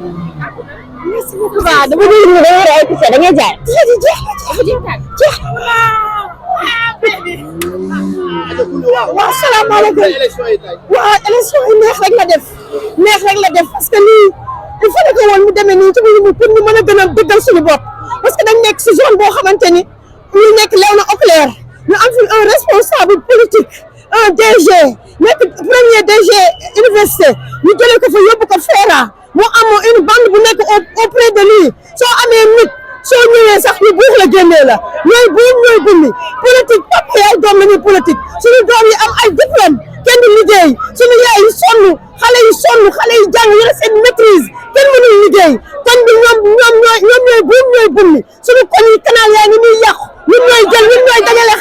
merci beaucoup. waaw dama déglu ñu dañuy rey picc da ngay jaay. jeex waaw salaamaaleykum. waaw élection yi neex rek la def parce que lii il faut que woon mu demee nii ci biir pour ñu mën a gën a dëggal suñu bopp parce que dañ nekk si zone boo xamante ni ñu nekk Léona Auclair ñu am fi un responsable politique un DG nekk premier DG université ñu jëlee ko fa yóbbu ko FERA mu am une bande bu nekk auprès de lui soo amee nit soo ñëwee sax ñu buux la génnee la ñooy buum ñooy bummi politique papa yaay doom la ñuy politique suñu doom yi am ay diplôme kenn du liggéey suñu yaay yi sonn xale yi jàng yore seen maîtrise kenn mënul liggéey kon bi ñoom ñooy buum ñooy bummi suñu koñ yi canal yaa ngi ñuy yàqu ñun ñooy jël ñun ñooy dajale